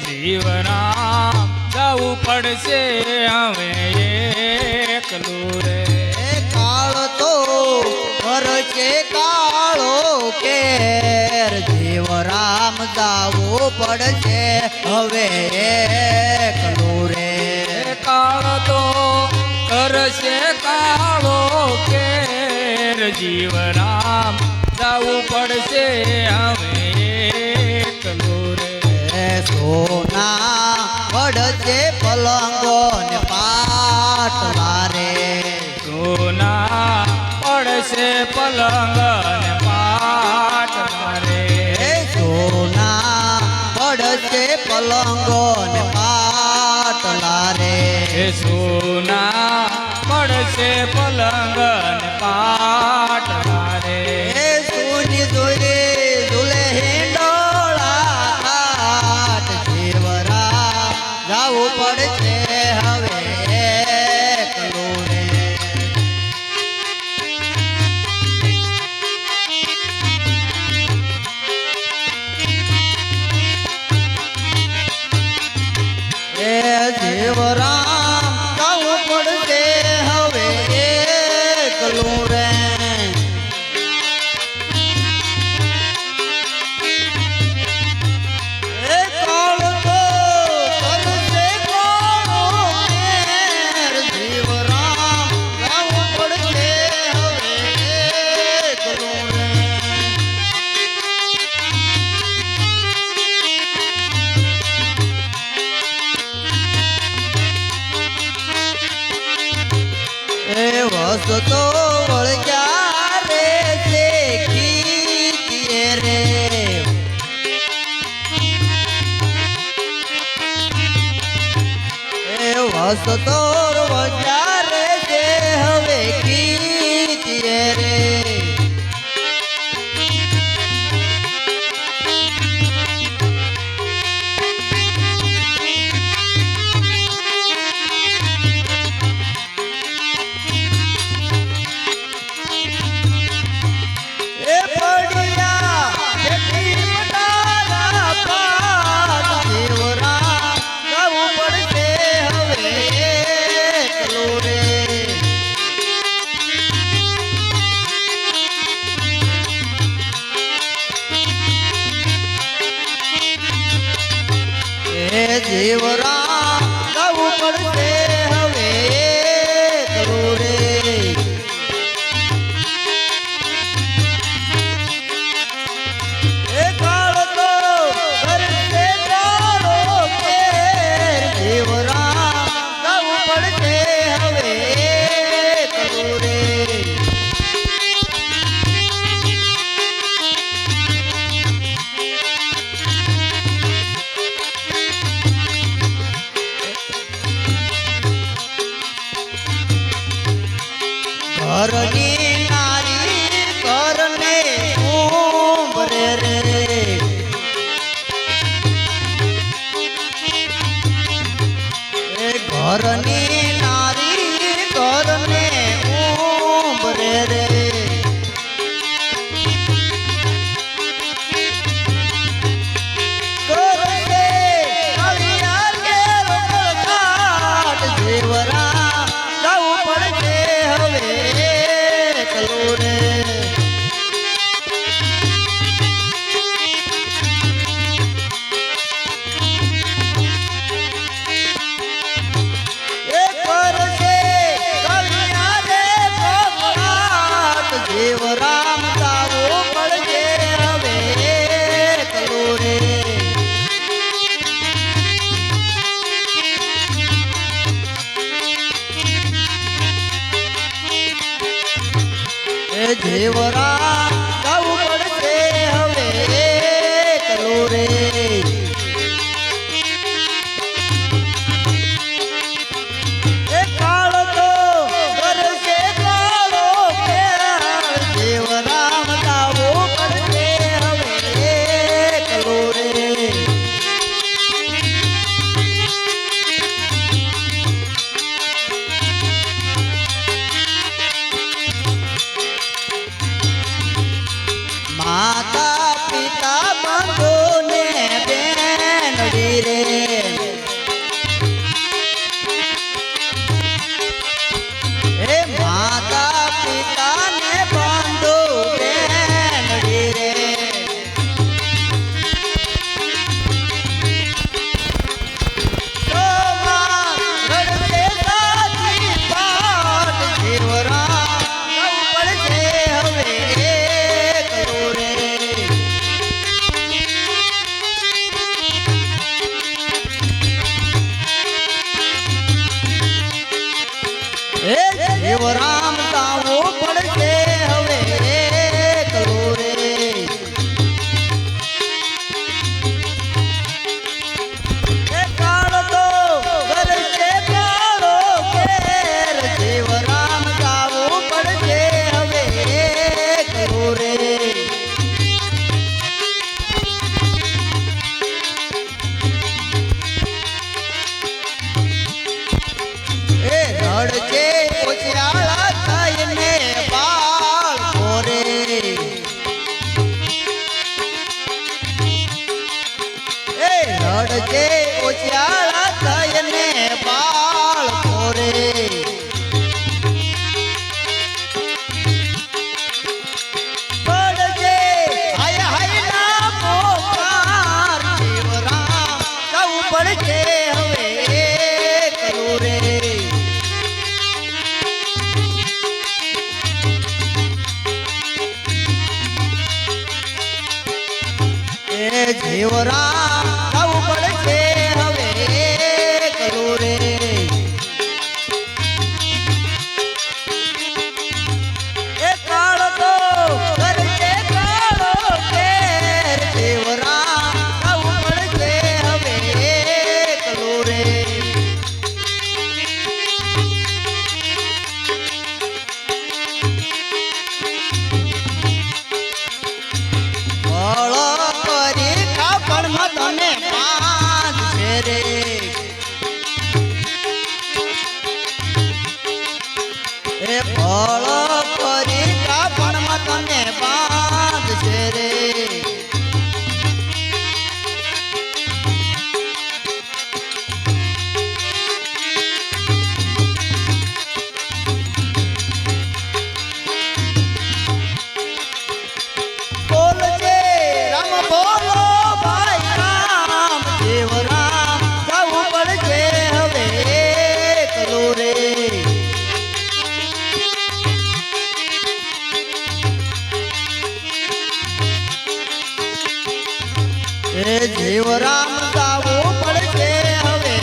જીવરામ જવું પડશે હવે એકલું રે. કાળ તો કરશે કાળો કેર જીવરામ જાવું પડશે હવે એકલું રે. કાળ તો કરશે કાળો કેર જીવરામ જવું પડશે હવે એકલું રે. સોના વડશે પલંગો ને પાટલા રે. સોના પડશે પલંગ ને પાટલા રે. સોના વડશે પલંગો ને પાટલા રે. સોના પડશે પલંગ ને પાટલા રે. સોની જોઈ ઝૂલે હિંડોળા ખાટ જીવરા જાવું પડશે હવે એકલું રે. એ જીવરામ જાવું પડશે હવે એકલું રે. એ કાળ તો કરશે કાળો કેર જીવરામ જાવું પડશે હવે એકલું રે. એ વસતો વળગ્યા રે શેખીએ રે. એ વસતો વળગ્યા રે છે હવે કીધીએ રે. એ પડ્યા બેટી પટારા પાટ જીવરામ જાવું પડશે હવે એકલું રે. એ જીવરામ જાવું પડશે હવે એકલું રે. એ કાળ તો કરશે કાળો કેર જીવરામ જાવું પડશે હવે એકલું રે. ઘરની નારી ઘરને ઉંબરે રે. એ ઘરની નારી ઘરને ઉંબરે રે. કરશે કાળિયા કેર કાટ જીવરામ જાવું પડશે હવે એકલું રે. એ પડશે ઉજ્યાળા થઈને બાળ પોરે પડશે હાય હાય ના પોકાર જીવરામ જવું પડશે હવે કરું રે એ જીવરામ જવું પડશે હવે કરું રે એ કાળ તો કરશે કાળો કેર જીવરામ જવું પડશે હવે કરું રે ફળ કરી કાપડમાં તને બાંધશે રે એ ફળ કરી કાપડમાં તને બાંધશે રે બોલજે રામ બોલો ભાઈ રામ દેવ રામ જવું પડશે હવે કરું રે એ જીવ રામ જવું પડશે હવે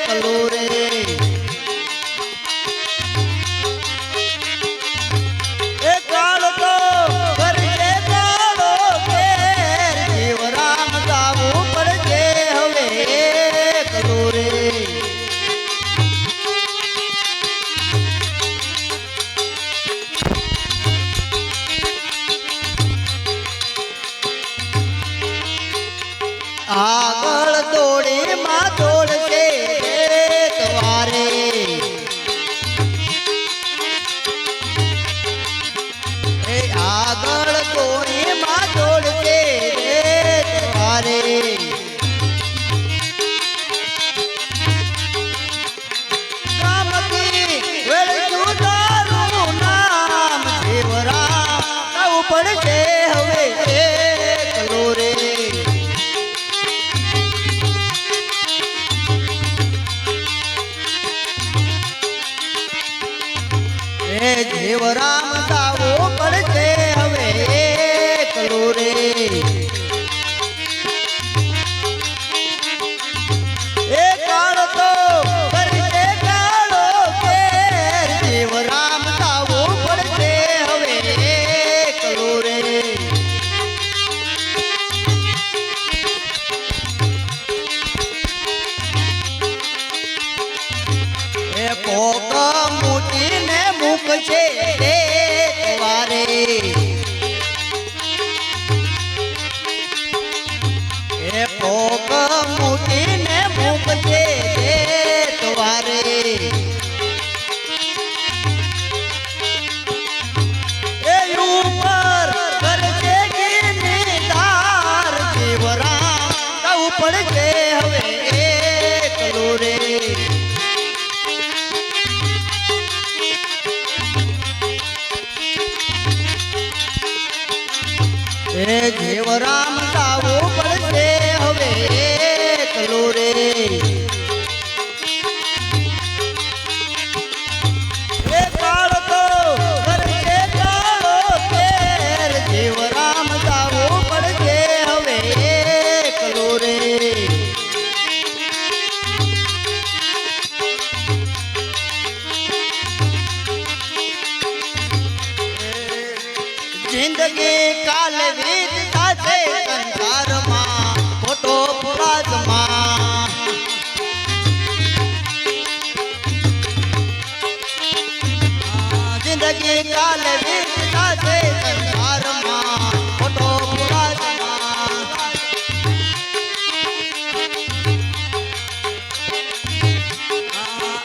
કરું રે એ કાળ તો કરશે કાળો કેર જીવ રામ જવું પડશે હવે કરું રે આગળ દોડી માં દોડશે તમારે એ આગળ દોડી માં દોડશે તમારે રામજી વેળ્યું તારું નામ જીવરામ જવું પડશે હવે કરું રે એ જીવરામ જવું પડશે હવે કરું રે એ કાળ તો કરશે કાળો કેર જીવરામ જવું પડશે હવે કરું રે એ પોક મૂકીને મૂકશે વારે એ પોક મૂકીને મૂકશે વારે એ ઉપર કરશે ગિરનાર જીવરામ જવું પડશે હવે કરું રે એ જીવરામ જવું પડશે હવે કરું રે એ કાળ તો કરશે કાળો કેર જીવરામ જવું પડશે હવે કરું રે જિંદગી કાલ વીતતા છે સંસારમાં ખોટો પુરાજમાં જિંદગી કાલ વીતતા છે સંસારમાં ખોટો પુરાજમાં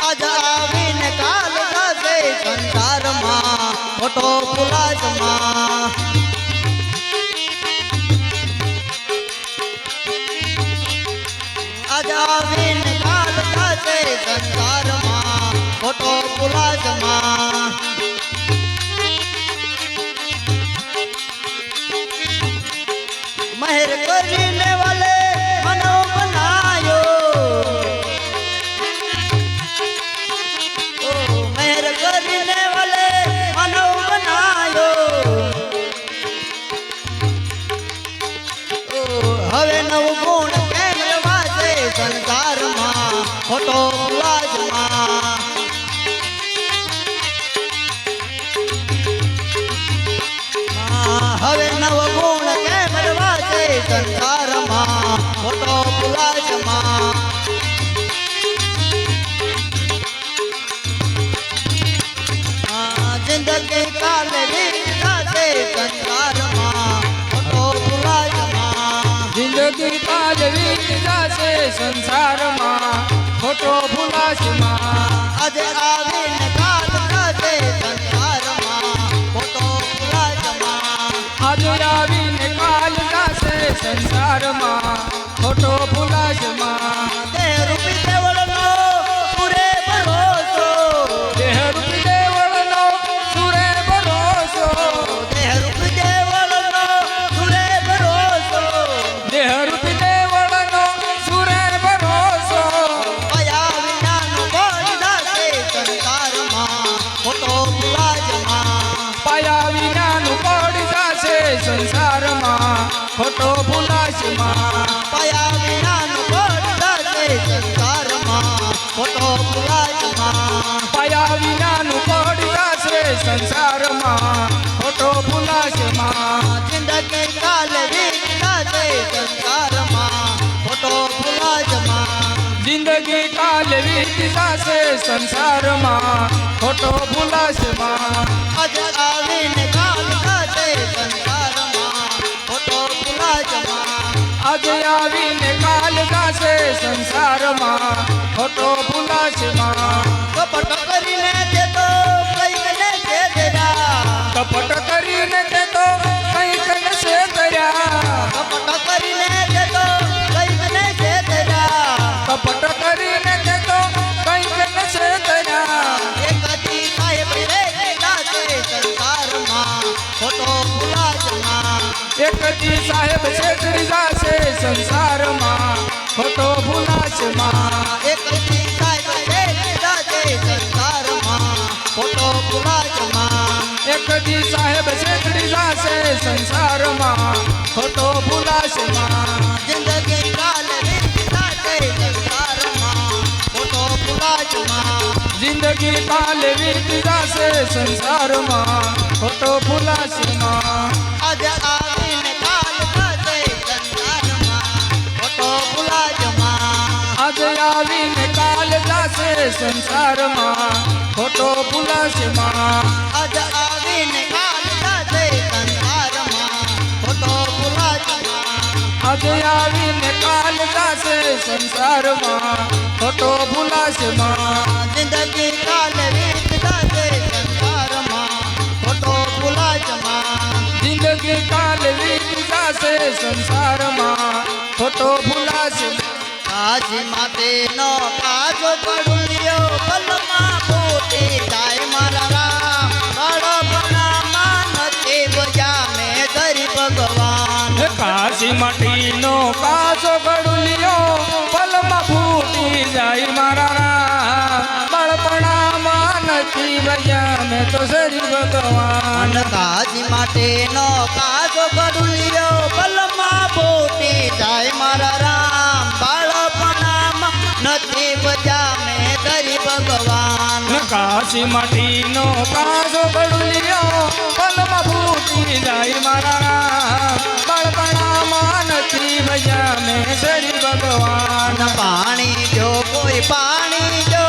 આજ આવીને કાલ જશે સંસારમાં ખોટો પુરાજમાં આજ આવીને કાલ થશે સંસારમાં ખોટો પુલાસમાં મહેર કરીને વાલે મનો બનાયો મહેર કરીને વાલે મનો બનાયો હવે નવ ગુણ કેમ વાસે સંસારમાં ખોટો પુલાસમાં હવે નવ ગુણ કેમ વાસે સંસારમાં ખોટો પુલાસમાં જિંદગી કાલ રીત સંસારમાં ખોટો પુલાસમાં જિંદગી પાલવી જશે સંસારમાં ખોટો ભૂલાશમાં આજે આવીને કાલ થશે સંસારમાં ખોટો પુલાસમાં આજે આવીને કાલ જશે સંસારમાં ખોટો ભૂલાશમાં દેહ રૂપી દેવળનો પૂરે ભરોસો દેહ રૂપી દેવળનો સુરે ભરોસો દેહ રૂપી દેવળનો પૂરે ભરોસો દેહ રૂપી દેવળનો સુરે ભરોસો પયા વિનાનો બોલ દાસે સંસારમાં ખોટો પુલાસમાં પાયા વિનાનું પડી જશે સંસારમાં ખોટો ભૂલાશમાં પયા વિનાનો બોલ દાસે સંસારમાં ખોટો પુલાસમાં પાયા વિનાનું પડી જશે સંસારમાં ખોટો ભૂલાશમાં જિંદગી કાલ વીત દાસે સંસારમાં ખોટો પુલાસમાં જિંદગી કાલ વીત જશે સંસારમાં ખોટો ભૂલાશમાં આજે આવીને કાલ થશે સંસારમાં ખોટો પુલાસમાં આજે આવીને કાલ જશે સંસારમાં ખોટો ભૂલાશમાં કપટ કરીને દેતો કઈક ને છેતર્યા કપટ કરીને તે તો કંઈક ને છેતર્યા કપટ કરીને દેતો કઈક ને છેતર્યા કપટ કરીને તે તો કંઈક ને છેતર્યા એક દી સાહેબ રે દાસે સંસારમાં ખોટો પુલાસમાં એક દી સાહેબ છેતરી જશે સંસારમાં ખોટો ભૂલાશમાં એક દી સાહેબ રે દાસે સંસારમાં ખોટો પુલાસમાં એક દી સાહેબ છેતરી જશે સંસારમાં ખોટો ભૂલાશમાં જિંદગી કાલ વીત દાસે સંસારમાં ખોટો પુલાસમાં જિંદગી કાલ વીત જશે સંસારમાં ખોટો ભૂલાશમાં આજે આવીને કાલ થશે સંસારમાં ખોટો પુલાસમાં આજે આવીને કાલ જશે સંસારમાં ખોટો ભૂલાશમાં આજે આવીને કાલ થશે સંસારમાં ખોટો પુલાસમાં આજે આવીને કાલ જશે સંસારમાં ખોટો ભૂલાશમાં જિંદગી કાલ વીત થશે સંસારમાં ખોટો પુલાસમાં જિંદગી કાલ વીત જશે સંસારમાં ખોટો ભૂલાશમાં કાજી માટેનો કાજો પડુલિયો પલમાં ફૂટી જાય મારા રામ બળપણામાં નથી બજા મેં ધરી ભગવાન કાશી માટીનો કાચો ગડુલિયો પલમાં ફૂટી જાય મારા રામ બાળપણામાં નથી ભૈયા મેં તો શરીર ભગવાન કાજી માટેનો કાજો પડુલિયો પલમાં ફૂટી જાય મારા રામ બાળપણામાં નથી બજા મેં ધરી ભગવાન કાશી માટીનો કાચો ગડુલિયો પલમાં ફૂટી જાય મારા રામ બાળપણામાં નથી ભૈયા મેં શરીર ભગવાન પાણી જો કોઈ પાણી જો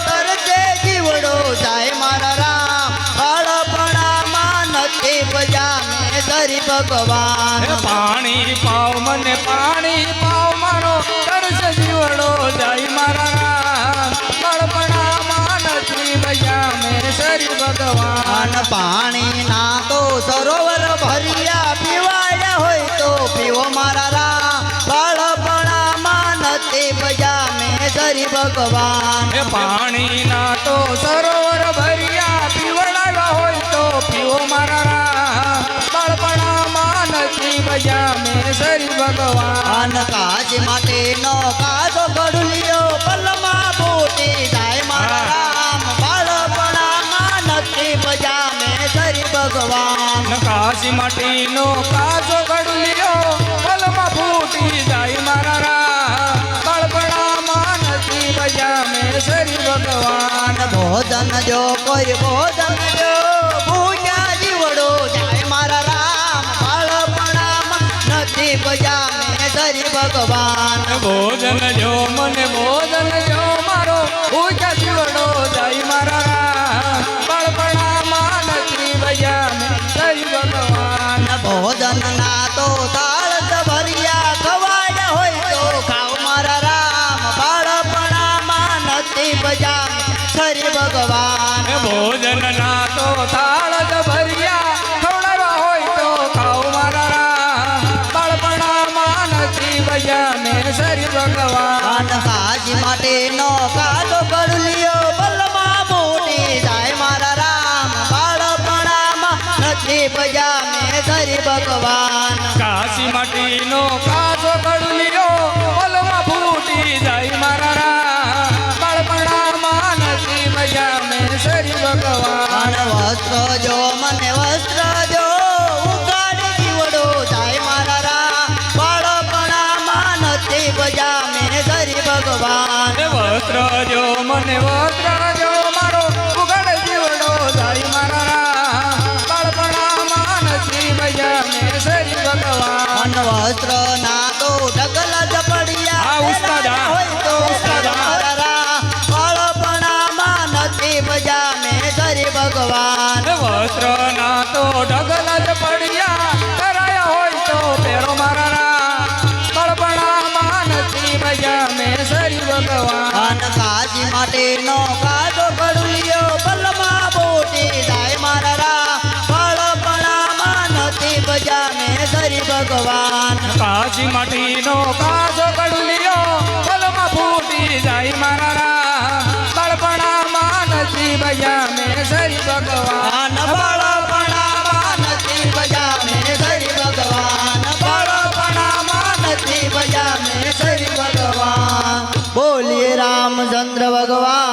તરસે જીવડો જાય મારા રામ બાળપણામાં નથી બજા મેં ધરી ભગવાન પાણી પાવ મને પાણી પાવ મારો તરસ જીવડો જાય મારા રામ બાળપણામાં નથી ભૈયા મેં શરીર ભગવાન પાણી ના તો સરોવર ભર્યા પીવાયા હોય તો પીવો મારા રામ બાળપણામાં નથી બજા સરી ભગવાન એ પાણીના તો સરોવર ભર્યા પીવડાવ્યા હોય તો પીવો મારા રામ બાળપણામાં નથી ભજ્યા મેં સરી ભગવાન કાજ માટે નો કાજો ગડુલિયો પલમાં ફૂટી જાય મારા રામ બાળપણામાં નથી ભજા મેં સરી ભગવાન કાશી માટીનો કાચો ગડલિયો પલમાં ફૂટી જાય મારા રામ બાળપણામાં નથી ભજ્યા મેં સરી ભગવાન ભોજન જો કોઈ ભોજન જો પૂજા જીવડો જાય મારા રામ બાળપણામાં નથી ભજા મેં સરી ભગવાન ભોજન જો મને ભોજન જો મારો ભૂખ્યા જીવડો જાય મારા રામ બાળપણામાં નથી ભજ્યા મેં સરી ભગવાન ભોજન ના તો તાળ ભર્યા ખવાડ હોય તો ખાવ મારા રામ બાળપણામાં નથી ભજા સરી ભગવાન ભોજન ના તો થાળ જ ભર્યા ખવડાવ્યા હોય તો ખાવ મારા રામ બાળપણામાં નથી ભજ્યા મેં સરી ભગવાન કાજી માટે નો કાજો ગડલિયો બલમાં મોટી જાય મારા રામ બાળપણામાં નથી ભજા મેં સરી ભગવાન કાશી માટીનો કાચો ગડલિયો પલમાં ફૂટી જાય મારા રામ બાળપણામાં નથી ભજ્યા મેં સરી ભગવાન વસ્ત્ર જો મને વસ્ત્ર જો ઉગાડી જીવડો જાય મારા રામ બાળપણામાં નથી ભજા મેં સરી ભગવાન વસ્ત્ર જો મને વસ્ત્ર જો મારો ઉઘડ જીવડો જાય મારા રામ બાળપણામાં નથી ભજ્યા મેં સરી ભગવાન વસ્ત્ર ના તો ઢગલ જ પડ્યા હા, ઉસ્તાદ, હા. હોય તો ઉસ્તાદ, હા. મારા રામ બાળપણામાં નથી ભજા મેં સરી ભગવાન વસ્ત્ર ના તો ઢગલ જ પડ્યા કરાયા હોય તો પહેરો મારા રામ બાળપણામાં નથી ભજ્યા મેં સરી ભગવાન કાજી માટે નો કાજો ગડુલિયો બલમાં બોટી જાય મારા રામ બાળપણામાં નથી ભજા મેં સરી ભગવાન કાશી માટીનો કાચો ગડલિયો પલમાં ફૂટી જાય મારા રામ બાળપણામાં નથી ભજ્યા મેં સરી ભગવાન બાળપણામાં નથી ભજા મેં સરી ભગવાન બાળપણામાં નથી ભજા મેં સરી ભગવાન બોલીએ રામચંદ્ર ભગવાન